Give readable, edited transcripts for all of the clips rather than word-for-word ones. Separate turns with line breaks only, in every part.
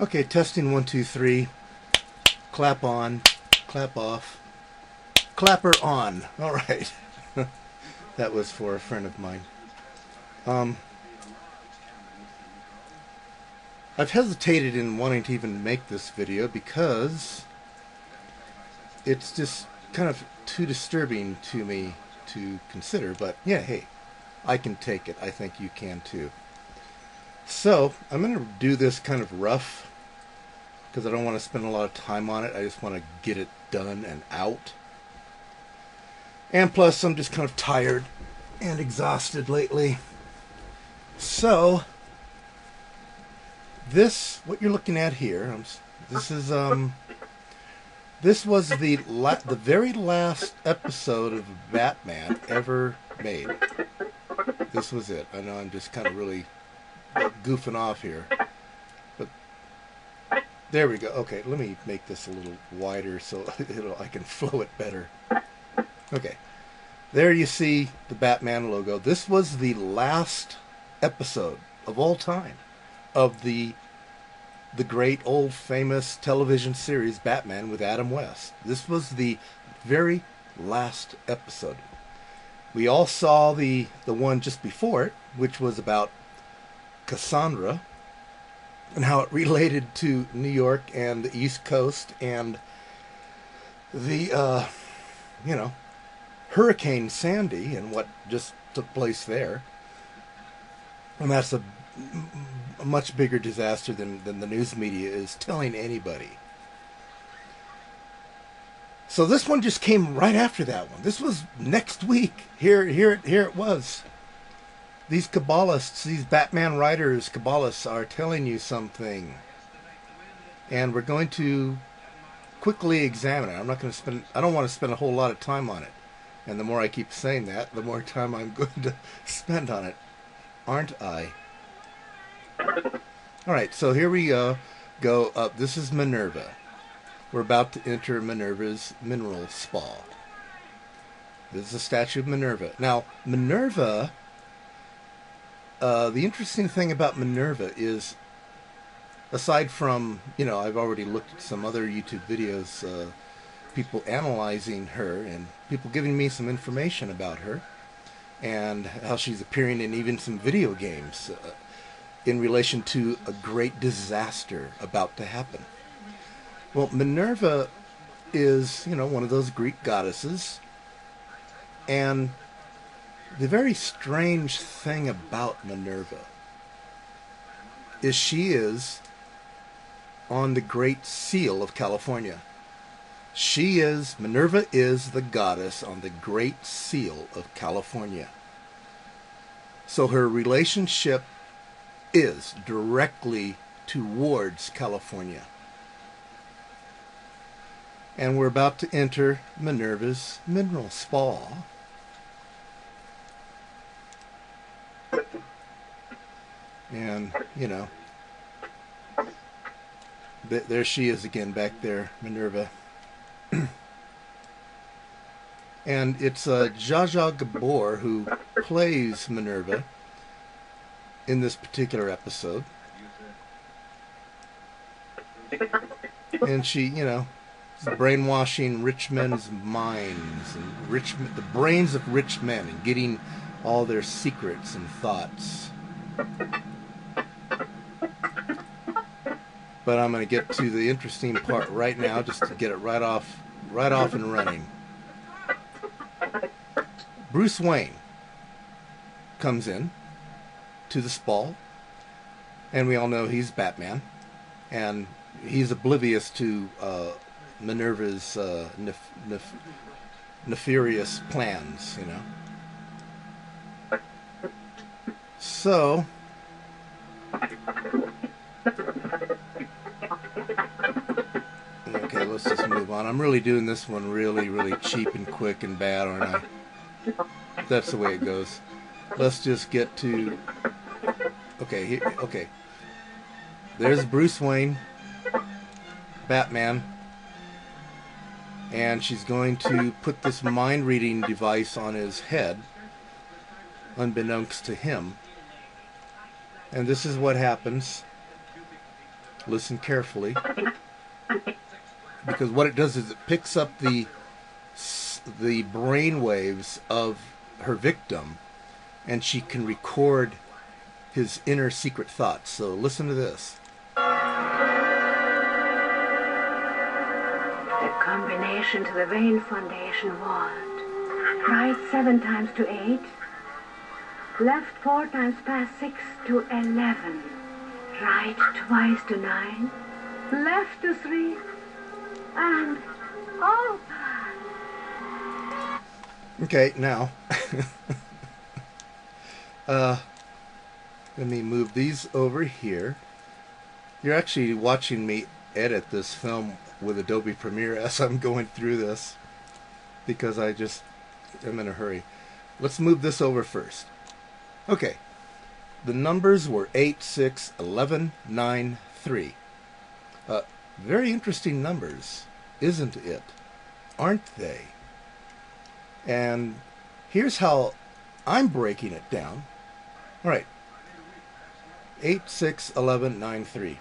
Okay, testing 1, 2, 3. Clap on, clap off, clapper on. All right. That was for a friend of mine. I've hesitated in wanting to even make this video because it's just kind of too disturbing to me to consider. But yeah, hey, I can take it. I think you can too. So I'm going to do this kind of rough because I don't want to spend a lot of time on it. I just want to get it done and out. And plus, I'm just kind of tired and exhausted lately. So, what you're looking at here, this was the very last episode of Batman ever made. This was it. I know I'm just kind of really goofing off here. But there we go. Okay, let me make this a little wider so I can flow it better. Okay. There you see the Batman logo. This was the last episode of all time of the great old famous television series Batman with Adam West. This was the very last episode. We all saw the one just before it, which was about Cassandra and how it related to New York and the East Coast and the Hurricane Sandy and what just took place there. And that's a much bigger disaster than the news media is telling anybody. So this one just came right after that one. This was next week. Here it was. These Kabbalists, these Batman writers, Kabbalists, are telling you something. And we're going to quickly examine it. I don't want to spend a whole lot of time on it. And the more I keep saying that, the more time I'm going to spend on it. Aren't I? Alright, so here we go up. This is Minerva. We're about to enter Minerva's mineral spa. This is a statue of Minerva. Now, Minerva, the interesting thing about Minerva is, aside from, I've already looked at some other YouTube videos, people analyzing her and people giving me some information about her and how she's appearing in even some video games in relation to a great disaster about to happen. Well, Minerva is, one of those Greek goddesses, and the very strange thing about Minerva is she is on the Great Seal of California. Minerva is the goddess on the Great Seal of California. So her relationship is directly towards California. And we're about to enter Minerva's mineral spa. And, there she is again back there, Minerva. And it's Zsa Zsa Gabor who plays Minerva in this particular episode. And she, brainwashing rich men's minds and the brains of rich men and getting all their secrets and thoughts. But I'm going to get to the interesting part right now, just to get it right off and running. Bruce Wayne comes in to the spa, and we all know he's Batman, and he's oblivious to Minerva's nefarious plans, So, okay, let's just move on. I'm really doing this one really, really cheap and quick and bad, aren't I? That's the way it goes. Let's just get to... Okay. There's Bruce Wayne, Batman, and she's going to put this mind-reading device on his head, unbeknownst to him. And this is what happens. Listen carefully, because what it does is it picks up the brain waves of her victim, and she can record his inner secret thoughts. So listen to this.
The combination to the vein foundation ward. Right 7 times to 8. Left 4 times past 6 to 11. Right twice to 9. Left to 3. And open.
Okay, now let me move these over here. You're actually watching me edit this film with Adobe Premiere as I'm going through this, because I just am in a hurry. Let's move this over first. Okay, the numbers were 8, 6, 11, 9, 3. Very interesting numbers, isn't it? Aren't they? And here's how I'm breaking it down. All right, 8, 6, 11, 9, 3.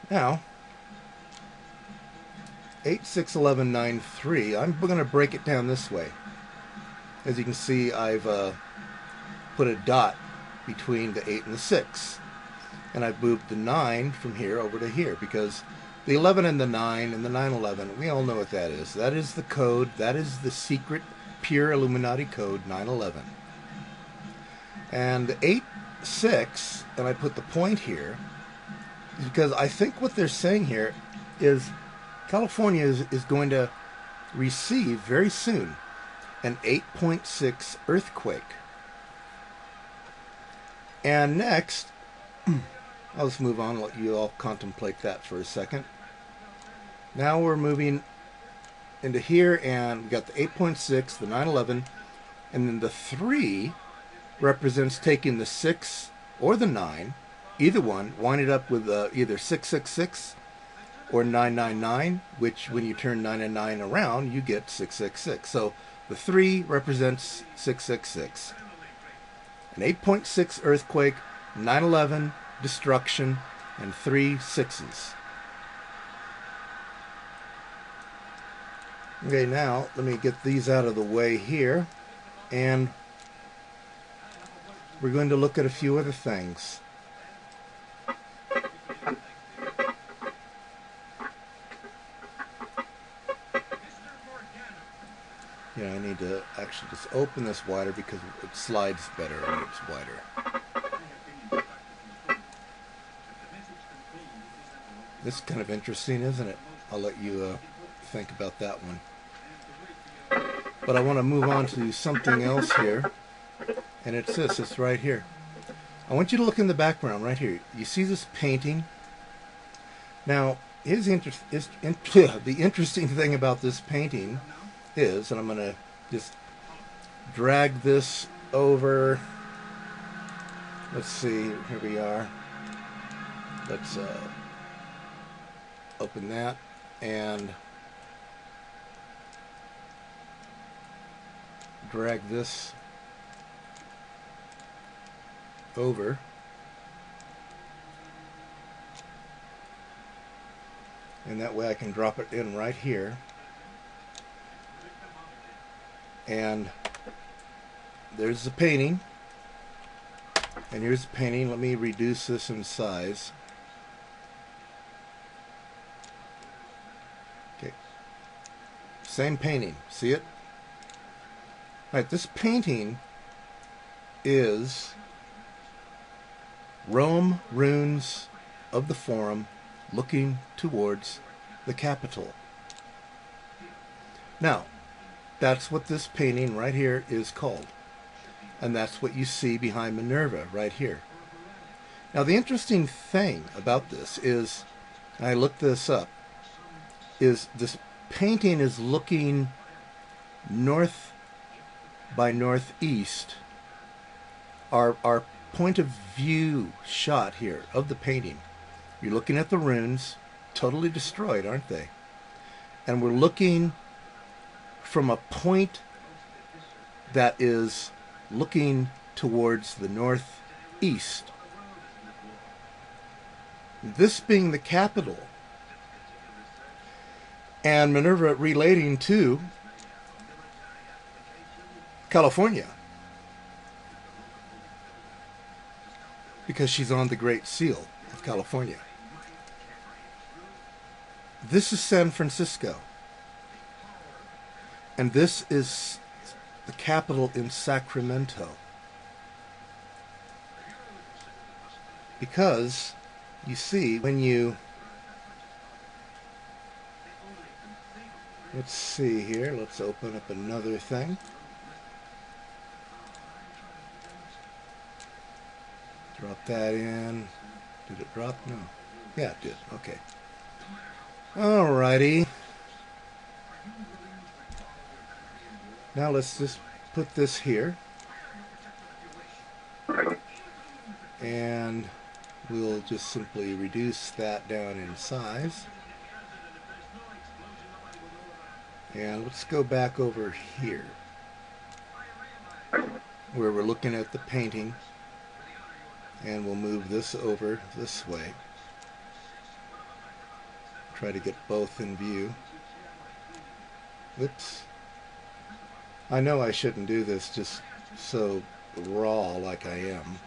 Now, 8, 6, 11, 9, 3, I'm going to break it down this way. As you can see, I've put a dot between the 8 and the 6. And I've moved the 9 from here over to here, because the 11 and the 9 and the 911, we all know what that is. That is the code, that is the secret, pure Illuminati code, 911. And the 8, 6, and I put the point here, is because I think what they're saying here is California is going to receive very soon an 8.6 earthquake. And next, I'll just move on and let you all contemplate that for a second. Now we're moving into here, and we got the 8.6, the 911, and then the 3 represents taking the 6 or the 9, either one, wind it up with either 666 or 999, which when you turn 999 around, you get 666. So the 3 represents 666. An 8.6 earthquake, 911 destruction, and 3 6s. Okay, now let me get these out of the way here, and we're going to look at a few other things. Yeah, I need to actually just open this wider because it slides better when it's wider. This is kind of interesting, isn't it? I'll let you think about that one. But I want to move on to something else here, and it's this. It's right here. I want you to look in the background right here. You see this painting? Now, the interesting thing about this painting is, and I'm going to just drag this over. Let's see, here we are. Let's open that and drag this over. And that way I can drop it in right here. And there's the painting. And here's the painting. Let me reduce this in size. Okay. Same painting. See it? Alright, this painting is Rome runes of the Forum looking towards the Capitol. Now, that's what this painting right here is called. And that's what you see behind Minerva right here. Now, the interesting thing about this is, and I looked this up, is this painting is looking north by northeast. Our point of view shot here of the painting, you're looking at the runes, totally destroyed, aren't they? And we're looking from a point that is looking towards the northeast. this being the capital, and Minerva relating to California, because she's on the Great Seal of California. This is San Francisco, and this is the capital in Sacramento, because you see, when you, let's see here, let's open up another thing. Drop that in. Did it drop? No. Yeah, it did. Okay. Alrighty. Now let's just put this here. And we'll just simply reduce that down in size. And let's go back over here, where we're looking at the painting. And we'll move this over this way. Try to get both in view. Whoops. I know I shouldn't do this just so raw like I am.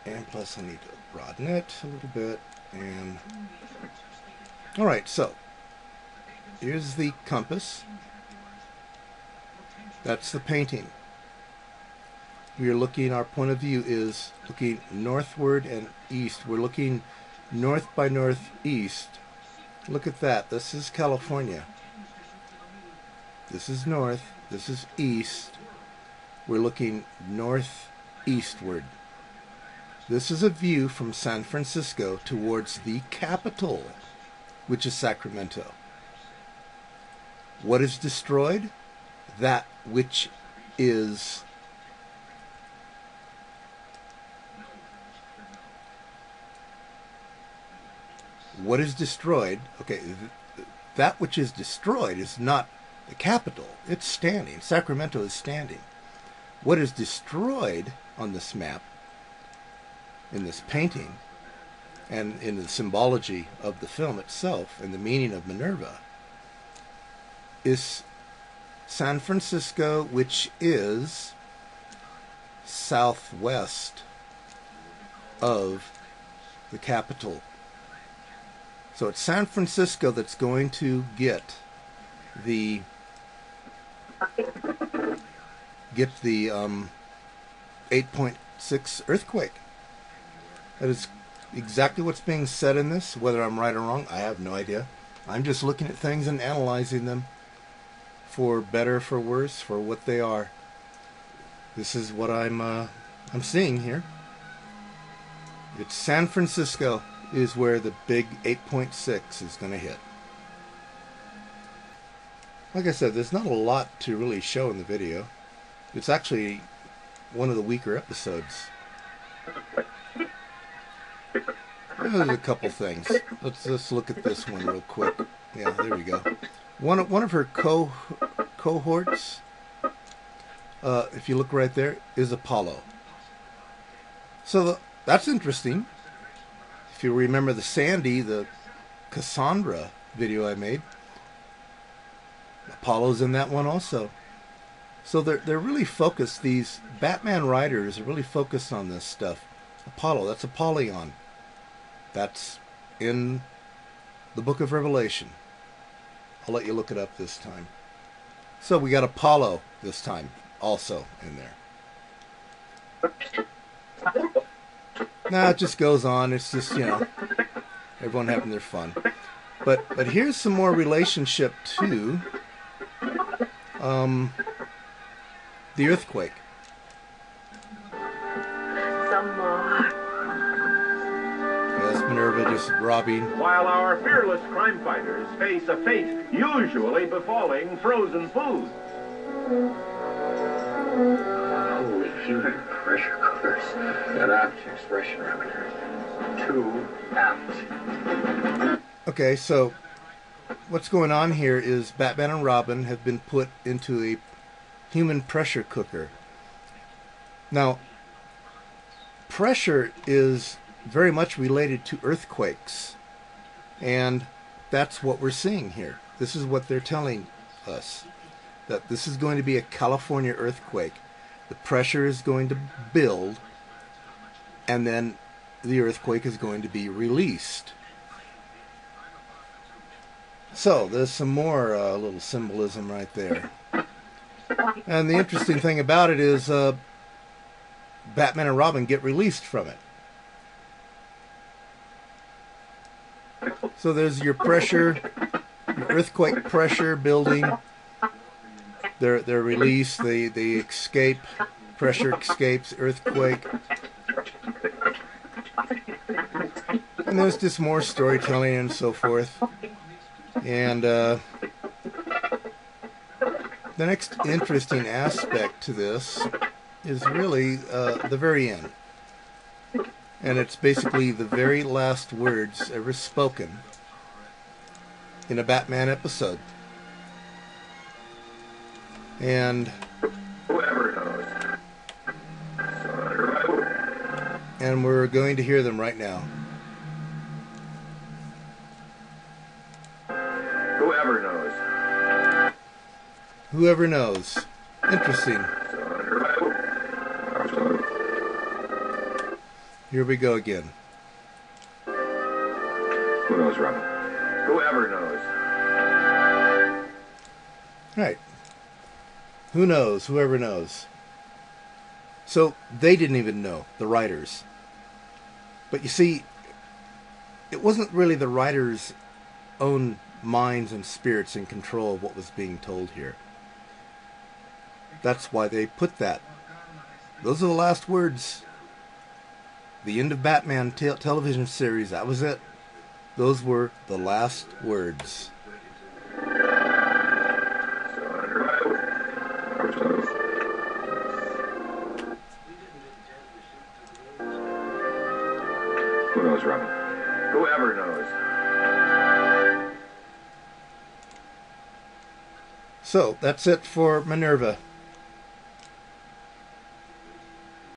And plus I need to broaden it a little bit. And alright, so here's the compass. That's the painting. We are looking, our point of view is looking northward and east. We're looking north by northeast. Look at that. This is California. This is north. This is east. We're looking northeastward. This is a view from San Francisco towards the capital, which is Sacramento. What is destroyed? That which is what is destroyed, okay, that which is destroyed is not the capital. It's standing. Sacramento is standing. What is destroyed on this map, in this painting, and in the symbology of the film itself and the meaning of Minerva, is San Francisco, which is southwest of the capital. So it's San Francisco that's going to get the 8.6 earthquake. That is exactly what's being said in this. Whether I'm right or wrong, I have no idea. I'm just looking at things and analyzing them, for better, for worse, for what they are. This is what I'm seeing here. It's San Francisco is where the big 8.6 is going to hit. Like I said, there's not a lot to really show in the video. It's actually one of the weaker episodes. There's a couple things. Let's just look at this one real quick. Yeah, there we go. One of her cohorts, if you look right there, is Apollo. So that's interesting. If you remember the Sandy, the Cassandra video I made, Apollo's in that one also. So they're really focused. These Batman writers are really focused on this stuff. Apollo, that's Apollyon. That's in the book of Revelation. I'll let you look it up this time. So we got Apollo this time also in there. Nah, it just goes on. It's just, you know, everyone having their fun. But here's some more relationship to the earthquake.
Some more.
Yes, Minerva just robbing.
While our fearless crime fighters face a fate usually befalling frozen foods.
Holy human pressure cookers. An apt expression, Revenant. Too apt.
Okay, so what's going on here is Batman and Robin have been put into a human pressure cooker. Now, pressure is very much related to earthquakes. And that's what we're seeing here. This is what they're telling us, that this is going to be a California earthquake. The pressure is going to build, and then the earthquake is going to be released. So there's some more little symbolism right there. And the interesting thing about it is Batman and Robin get released from it. So there's your pressure, your earthquake pressure building. They're released, they escape, pressure escapes, earthquake. And there's just more storytelling and so forth. And the next interesting aspect to this is really the very end. And it's basically the very last words ever spoken in a Batman episode. And we're going to hear them right now.
Whoever knows.
Whoever knows. Interesting. Here we go again.
Who knows, Robin? Whoever knows.
Right. Who knows? Whoever knows. So they didn't even know, the writers. But you see, it wasn't really the writers' own minds and spirits in control of what was being told here. That's why they put that. Those are the last words. The end of Batman television series, that was it. Those were the last words.
Who knows, Robin? Whoever knows.
So, that's it for Minerva.